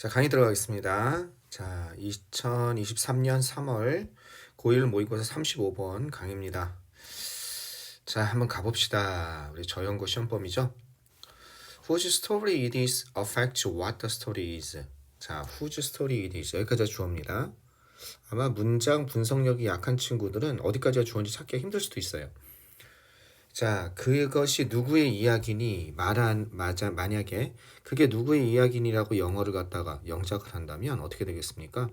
자, 강의 들어가겠습니다. 자, 2023년 3월 고1 모의고사 35번 강의입니다. 자, 한번 가봅시다. 우리 저연고 시험범위죠. Whose story it is affects what the story is. 자, whose story it is. 여기까지가 주어입니다. 아마 문장 분석력이 약한 친구들은 어디까지가 주어인지 찾기가 힘들 수도 있어요. 자, 그것이 누구의 이야기니 만약에 그게 누구의 이야기니라고 영어를 갖다가 영작을 한다면 어떻게 되겠습니까?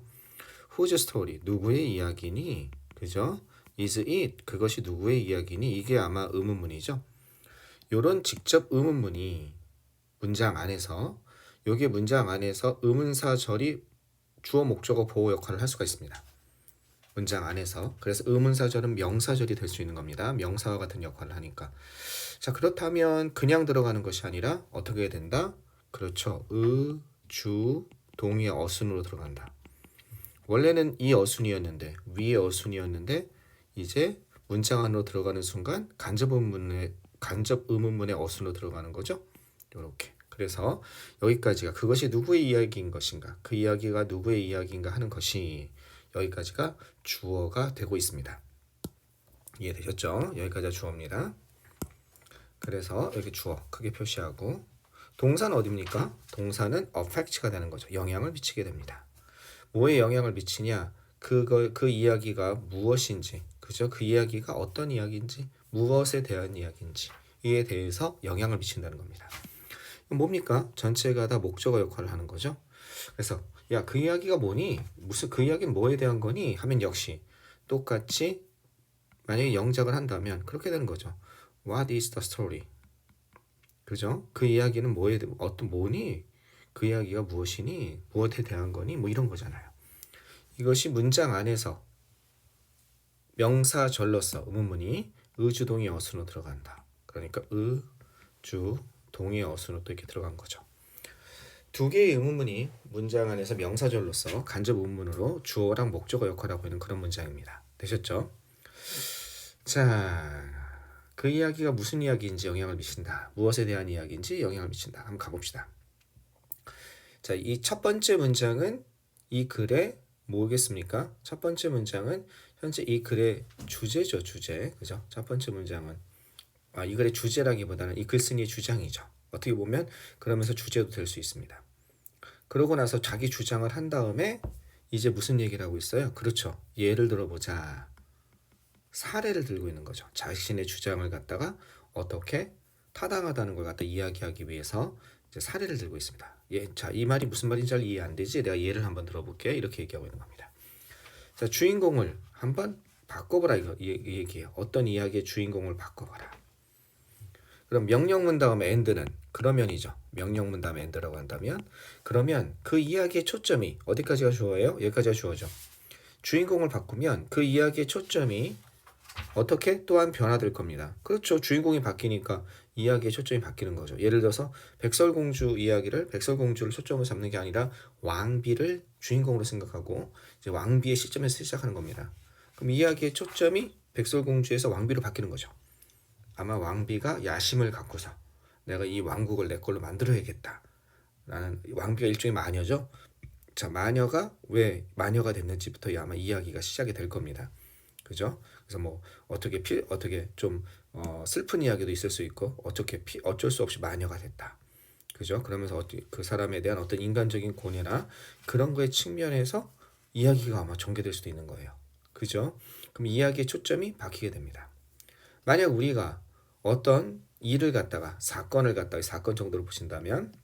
Whose story? 누구의 이야기니? 그죠? Is it? 그것이 누구의 이야기니? 이게 아마 의문문이죠. 요런 직접 의문문이 문장 안에서 요게 문장 안에서 의문사절이 주어 목적어 보호 역할을 할 수가 있습니다. 문장 안에서. 그래서 의문사절은 명사절이 될 수 있는 겁니다. 명사와 같은 역할을 하니까. 자, 그렇다면 그냥 들어가는 것이 아니라 어떻게 된다? 그렇죠. 주, 동의 어순으로 들어간다. 원래는 이 어순이었는데 위의 어순이었는데 이제 문장 안으로 들어가는 순간 간접 의문문의 어순으로 들어가는 거죠. 이렇게. 그래서 여기까지가 그것이 누구의 이야기인 것인가, 그 이야기가 누구의 이야기인가 하는 것이 여기까지가 주어가 되고 있습니다. 이해되셨죠? 여기까지가 주어입니다. 그래서 여기 주어 크게 표시하고, 동사는 어디입니까? 동사는 affect가 되는 거죠. 영향을 미치게 됩니다. 뭐에 영향을 미치냐? 그 이야기가 무엇인지, 그죠? 그 이야기가 어떤 이야기인지, 무엇에 대한 이야기인지 이에 대해서 영향을 미친다는 겁니다. 뭡니까? 전체가 다 목적어 역할을 하는 거죠. 그래서 야, 그 이야기가 뭐니? 무슨 그 이야기는 뭐에 대한 거니? 하면 역시 똑같이 만약에 영작을 한다면 그렇게 되는 거죠. What is the story? 그죠? 그 이야기는 뭐니? 그 이야기가 무엇이니? 무엇에 대한 거니? 뭐 이런 거잖아요. 이것이 문장 안에서 명사절로서 의문문이 의주동의 어순으로 들어간다. 그러니까 주, 동의 어순으로 또 이렇게 들어간 거죠. 두 개의 의문문이 문장 안에서 명사절로서 간접 의문문으로 주어랑 목적어 역할을 하고 있는 그런 문장입니다. 되셨죠? 자, 그 이야기가 무슨 이야기인지 영향을 미친다. 무엇에 대한 이야기인지 영향을 미친다. 한번 가봅시다. 자, 이 첫 번째 문장은 이 글의 뭐겠습니까? 첫 번째 문장은 현재 이 글의 주제죠, 주제. 그죠? 첫 번째 문장은 이 글의 주제라기보다는 이 글쓴이의 주장이죠. 어떻게 보면 그러면서 주제도 될 수 있습니다. 그러고 나서 자기 주장을 한 다음에 이제 무슨 얘기를 하고 있어요? 그렇죠. 예를 들어보자. 사례를 들고 있는 거죠. 자신의 주장을 갖다가 어떻게 타당하다는 걸 갖다 이야기하기 위해서 이제 사례를 들고 있습니다. 자, 이 말이 무슨 말인지 잘 이해 안 되지? 내가 예를 한번 들어볼게. 이렇게 얘기하고 있는 겁니다. 자, 주인공을 한번 바꿔보라 이 얘기예요. 어떤 이야기의 주인공을 바꿔봐라. 그럼 명령문 다음에 and는 그러면이죠. 명령문 다음에 and라고 한다면 그러면 그 이야기의 초점이 어디까지가 주어예요? 여기까지가 주어죠. 주인공을 바꾸면 그 이야기의 초점이 어떻게 또한 변화될 겁니다. 그렇죠. 주인공이 바뀌니까 이야기의 초점이 바뀌는 거죠. 예를 들어서 백설공주 이야기를 백설공주를 초점으로 잡는 게 아니라 왕비를 주인공으로 생각하고 이제 왕비의 시점에서 시작하는 겁니다. 그럼 이야기의 초점이 백설공주에서 왕비로 바뀌는 거죠. 아마 왕비가 야심을 갖고서 내가 이 왕국을 내 걸로 만들어야겠다. 라는 왕비가 일종의 마녀죠. 자, 마녀가 왜 마녀가 됐는지부터 아마 이야기가 시작이 될 겁니다. 그죠? 그래서 뭐 어떻게 좀 슬픈 이야기도 있을 수 있고 어쩔 수 없이 마녀가 됐다. 그죠? 그러면서 그 사람에 대한 어떤 인간적인 고뇌나 그런 거의 측면에서 이야기가 아마 전개될 수도 있는 거예요. 그죠? 그럼 이야기의 초점이 바뀌게 됩니다. 만약 우리가 어떤 일을 갖다가 사건 정도로 보신다면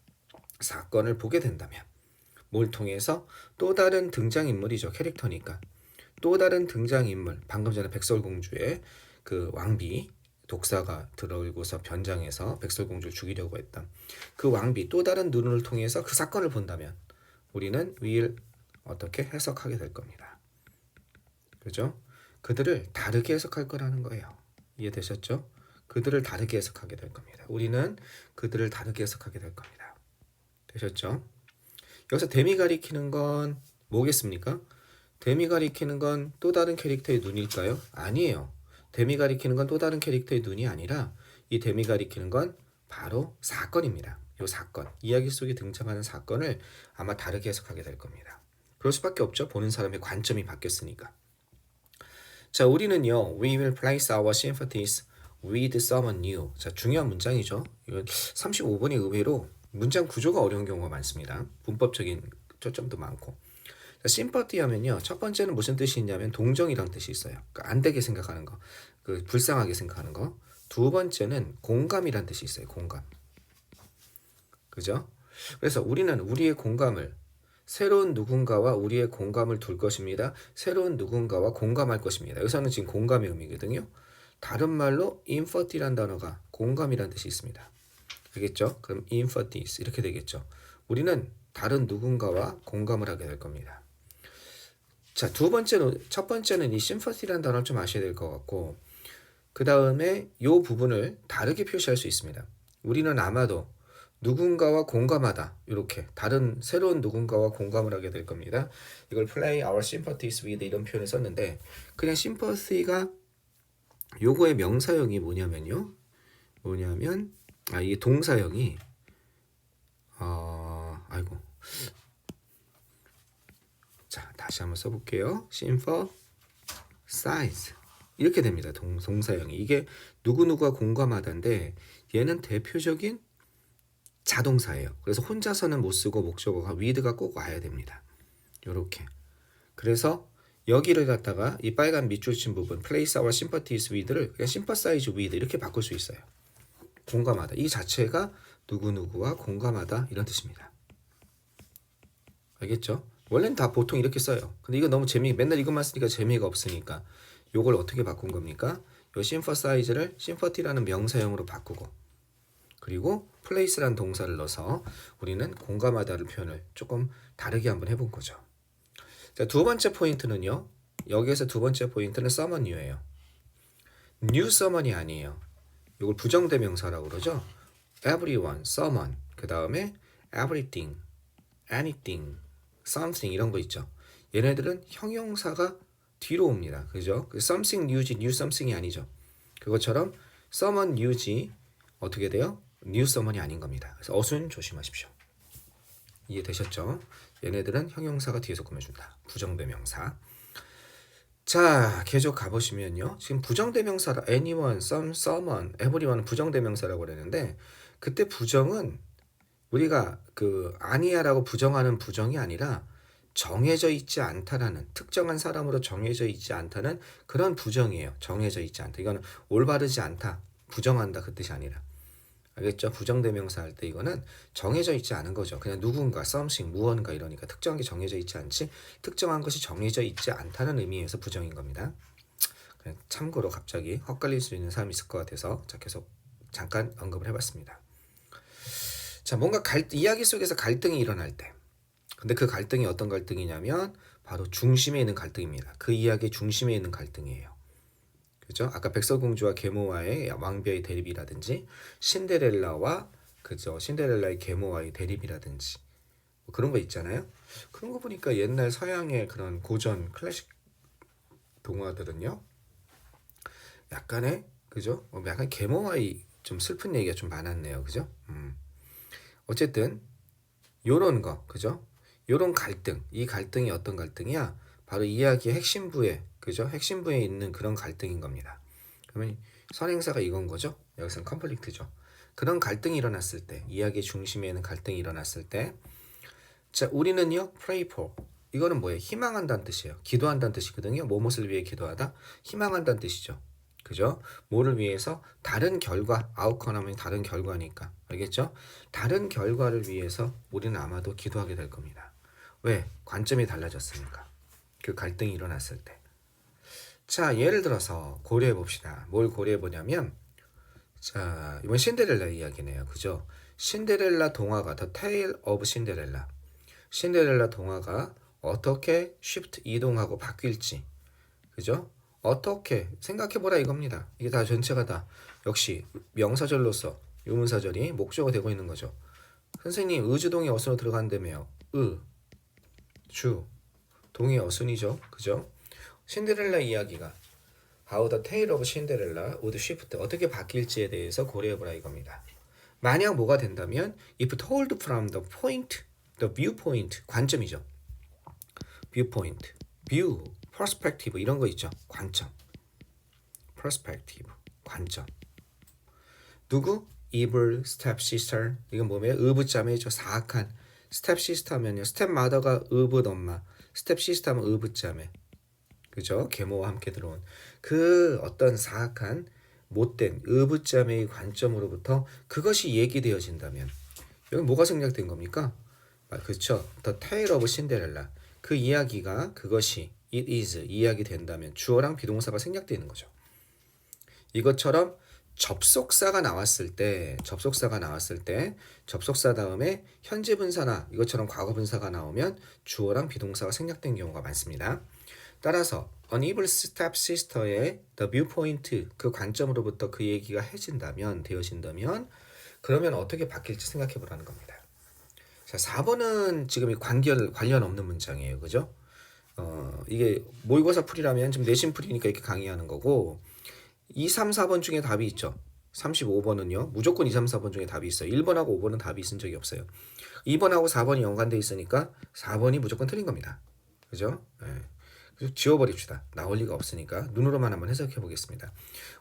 사건을 보게 된다면 뭘 통해서 또 다른 등장인물이죠. 캐릭터니까 또 다른 등장인물, 방금 전에 백설공주의 그 왕비 독사가 들어오고서 변장해서 백설공주를 죽이려고 했던 그 왕비 또 다른 눈을 통해서 그 사건을 본다면 우리는 위를 어떻게 해석하게 될 겁니다. 그죠? 그들을 다르게 해석할 거라는 거예요. 이해되셨죠? 그들을 다르게 해석하게 될 겁니다. 우리는 그들을 다르게 해석하게 될 겁니다. 되셨죠? 여기서 댐이 가리키는 건 뭐겠습니까? 댐이 가리키는 건 또 다른 캐릭터의 눈일까요? 아니에요. 댐이 가리키는 건 또 다른 캐릭터의 눈이 아니라 이 댐이 가리키는 건 바로 사건입니다. 요 사건, 이야기 속에 등장하는 사건을 아마 다르게 해석하게 될 겁니다. 그럴 수밖에 없죠. 보는 사람의 관점이 바뀌었으니까. 자, 우리는요. We will place our sympathies with someone new. 자, 중요한 문장이죠. 이건 35번이 의외로 문장 구조가 어려운 경우가 많습니다. 문법적인 초점도 많고. 자, sympathy 하면요. 첫 번째는 무슨 뜻이 있냐면 동정이란 뜻이 있어요. 그러니까 안 되게 생각하는 거. 그 불쌍하게 생각하는 거. 두 번째는 공감이란 뜻이 있어요. 공감. 그죠? 그래서 우리는 우리의 공감을 새로운 누군가와 우리의 공감을 둘 것입니다. 새로운 누군가와 공감할 것입니다. 여기서는 지금 공감의 의미거든요. 다른 말로 empathy란 단어가 공감이란 뜻이 있습니다. 알겠죠? 그럼 empathies 이렇게 되겠죠. 우리는 다른 누군가와 공감을 하게 될 겁니다. 자, 첫 번째는 이 sympathy란 단어를 좀 아셔야 될 것 같고, 그 다음에 이 부분을 다르게 표시할 수 있습니다. 우리는 아마도 누군가와 공감하다, 이렇게 다른 새로운 누군가와 공감을 하게 될 겁니다. 이걸 play our sympathies with 이런 표현을 썼는데, 그냥 sympathy가 요거의 명사형이 뭐냐면 이게 동사형이 아이고, 자 다시 한번 써볼게요. sympathize 이렇게 됩니다. 동사형이. 이게 누구누구와 공감하다인데 얘는 대표적인 자동사예요. 그래서 혼자서는 못 쓰고 목적어가 with가 꼭 와야 됩니다. 요렇게. 그래서 여기를 갖다가 이 빨간 밑줄 친 부분 place our sympathies with를 그냥 sympathize with 이렇게 바꿀 수 있어요. 공감하다. 이 자체가 누구누구와 공감하다 이런 뜻입니다. 알겠죠? 원래는 다 보통 이렇게 써요. 근데 이거 너무 맨날 이것만 쓰니까 재미가 없으니까 요걸 어떻게 바꾼 겁니까? 요 sympathize를 sympathy라는 명사형으로 바꾸고, 그리고 place라는 동사를 넣어서 우리는 공감하다를 표현을 조금 다르게 한번 해본 거죠. 자, 두 번째 포인트는요. 여기에서 두 번째 포인트는 someone new예요. new someone이 아니에요. 이걸 부정대명사라고 그러죠. everyone, someone, 그 다음에 everything, anything, something 이런 거 있죠. 얘네들은 형용사가 뒤로 옵니다. 그죠? something new지 new something이 아니죠. 그것처럼 someone new지 어떻게 돼요? new someone이 아닌 겁니다. 그래서 어순 조심하십시오. 이해되셨죠? 얘네들은 형용사가 뒤에서 꾸며준다. 부정대명사. 자, 계속 가보시면요. 지금 부정대명사라 anyone, someone, everyone은 부정대명사라고 그랬는데 그때 부정은 우리가 아니야라고 부정하는 부정이 아니라 정해져 있지 않다라는, 특정한 사람으로 정해져 있지 않다는 그런 부정이에요. 정해져 있지 않다. 이거는 올바르지 않다, 부정한다 그 뜻이 아니라. 알겠죠? 부정대명사 할 때 이거는 정해져 있지 않은 거죠. 그냥 누군가, something, 무언가 이러니까 특정한 게 정해져 있지 않지, 특정한 것이 정해져 있지 않다는 의미에서 부정인 겁니다. 그냥 참고로 갑자기 헛갈릴 수 있는 사람이 있을 것 같아서 자, 계속 잠깐 언급을 해봤습니다. 자, 뭔가 이야기 속에서 갈등이 일어날 때, 근데 그 갈등이 어떤 갈등이냐면 바로 중심에 있는 갈등입니다. 그 이야기의 중심에 있는 갈등이에요. 그죠? 아까 백설공주와 계모와의 왕비의 대립이라든지 신데렐라와 신데렐라의 계모와의 대립이라든지 뭐 그런 거 있잖아요. 그런 거 보니까 옛날 서양의 그런 고전 클래식 동화들은요, 약간의 그죠? 약간 계모와의 좀 슬픈 얘기가 좀 많았네요. 그죠? 어쨌든 요런 거 그죠? 요런 갈등, 이 갈등이 어떤 갈등이야? 바로 이야기의 핵심부에, 그죠? 핵심부에 있는 그런 갈등인 겁니다. 그러면 선행사가 이건 거죠? 여기서는 컨플릭트죠. 그런 갈등이 일어났을 때, 이야기의 중심에 있는 갈등이 일어났을 때, 자, 우리는요, pray for. 이거는 뭐예요? 희망한다는 뜻이에요. 기도한다는 뜻이거든요. 무엇을 위해 기도하다? 희망한다는 뜻이죠. 그죠? 뭐를 위해서? 다른 결과, 아웃컴 하면 다른 결과니까. 알겠죠? 다른 결과를 위해서 우리는 아마도 기도하게 될 겁니다. 왜? 관점이 달라졌으니까. 그 갈등이 일어났을 때. 자, 예를 들어서 고려해 봅시다. 뭘 고려해 보냐면, 자, 이번 신데렐라 이야기네요. 그죠? 신데렐라 동화가 The Tale of Cinderella. 신데렐라 동화가 어떻게 쉬프트 이동하고 바뀔지, 그죠? 어떻게 생각해보라 이겁니다. 이게 다 전체가 다 역시 명사절로서 유문사절이 목적어 되고 있는 거죠. 선생님 의주동의 어순으로 들어간다며요. 주, 동의 어순이죠. 그죠? 신데렐라 이야기가 How the Tale of Cinderella would shift 어떻게 바뀔지에 대해서 고려해보라 이겁니다. 만약 뭐가 된다면 if told from the point, the viewpoint, 관점이죠. viewpoint, view, perspective 이런 거 있죠. 관점, perspective, 관점. 누구? evil stepsister. 이건 뭐면 의붓자매죠. 사악한 stepsister 하면요. stepmother가 의붓 엄마, stepsister 하면 의붓자매. 그죠? 계모와 함께 들어온 그 어떤 사악한 못된 의붓자매의 관점으로부터 그것이 얘기되어진다면 여기 뭐가 생략된 겁니까? 그렇죠. The Tale of Cinderella. 그 이야기가 그것이 it is 이야기 된다면 주어랑 비동사가 생략되는 거죠. 이것처럼 접속사가 나왔을 때 접속사 다음에 현재 분사나 이것처럼 과거 분사가 나오면 주어랑 비동사가 생략된 경우가 많습니다. 따라서 Unable Stepsister의 the viewpoint 그 관점으로부터 그 얘기가 되어진다면 그러면 어떻게 바뀔지 생각해 보라는 겁니다. 자, 4번은 지금 관련 없는 문장이에요. 그죠? 이게 모의고사 풀이라면 좀 내신 풀이니까 이렇게 강의하는 거고 2, 3, 4번 중에 답이 있죠. 35번은요. 무조건 2, 3, 4번 중에 답이 있어요. 1번하고 5번은 답이 있은 적이 없어요. 2번하고 4번이 연관돼 있으니까 4번이 무조건 틀린 겁니다. 그죠? 네. 그래서 지워버립시다. 나올 리가 없으니까 눈으로만 한번 해석해 보겠습니다.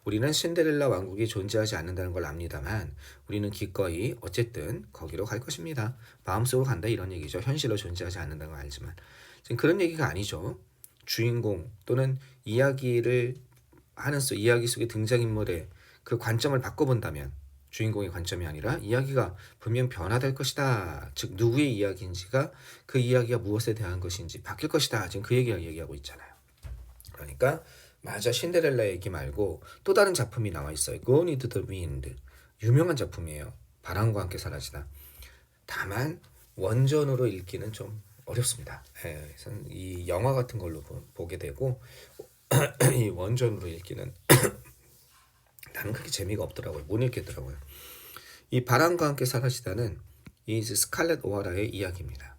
우리는 신데렐라 왕국이 존재하지 않는다는 걸 압니다만 우리는 기꺼이 어쨌든 거기로 갈 것입니다. 마음속으로 간다 이런 얘기죠. 현실로 존재하지 않는다는 걸 알지만 지금 그런 얘기가 아니죠. 주인공 또는 이야기를 하는 이야기 속의 등장인물의 그 관점을 바꿔본다면 주인공의 관점이 아니라 이야기가 분명 변화될 것이다. 즉 누구의 이야기인지가 그 이야기가 무엇에 대한 것인지 바뀔 것이다. 지금 그 얘기를 얘기하고 있잖아요. 그러니까 맞아 신데렐라 얘기 말고 또 다른 작품이 나와 있어요. Gone with the Wind. 유명한 작품이에요. 바람과 함께 사라지다. 다만 원전으로 읽기는 좀 어렵습니다. 이 영화 같은 걸로 보게 되고 이 원전으로 읽기는 나는 그렇게 재미가 없더라고요. 못 읽겠더라고요. 이 바람과 함께 사라지다는 이 스칼렛 오하라의 이야기입니다.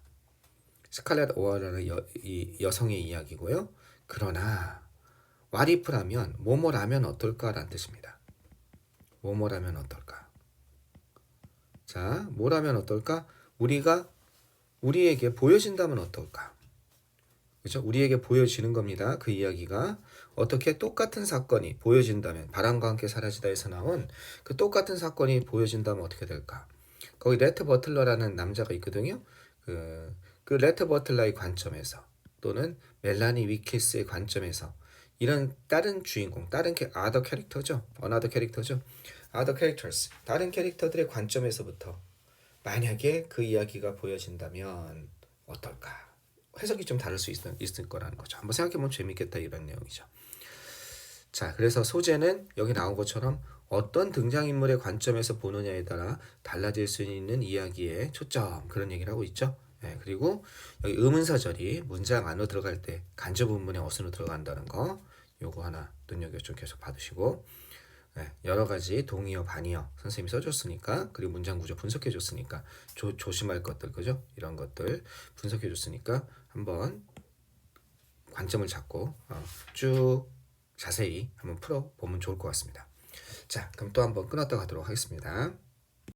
스칼렛 오하라의 이 여성의 이야기고요. 그러나 what if라면 뭐뭐라면 어떨까라는 뜻입니다. 뭐뭐라면 어떨까? 자, 뭐라면 어떨까? 우리에게 보여진다면 어떨까? 그렇죠? 우리에게 보여지는 겁니다. 그 이야기가 어떻게 똑같은 사건이 보여진다면 바람과 함께 사라지다에서 나온 그 똑같은 사건이 보여진다면 어떻게 될까? 거기 레트 버틀러라는 남자가 있거든요. 그 레트 버틀러의 관점에서 또는 멜라니 위키스의 관점에서 이런 다른 주인공, 다른 other 캐릭터죠. another 캐릭터죠. other characters, 다른 캐릭터들의 관점에서부터 만약에 그 이야기가 보여진다면 어떨까? 해석이 좀 다를 수 있을 거라는 거죠. 한번 생각해보면 재밌겠다 이런 내용이죠. 자, 그래서 소재는 여기 나온 것처럼 어떤 등장인물의 관점에서 보느냐에 따라 달라질 수 있는 이야기의 초점 그런 얘기를 하고 있죠. 네, 그리고 여기 의문사절이 문장 안으로 들어갈 때 간접 문문의 어순으로 들어간다는 거 요거 하나 눈여겨 좀 계속 봐두시고 네, 여러 가지 동의어, 반의어 선생님이 써줬으니까 그리고 문장 구조 분석해줬으니까 조심할 것들 그죠? 이런 것들 분석해줬으니까 한번 관점을 잡고 쭉 자세히 한번 풀어보면 좋을 것 같습니다. 자, 그럼 또 한번 끊었다 가도록 하겠습니다.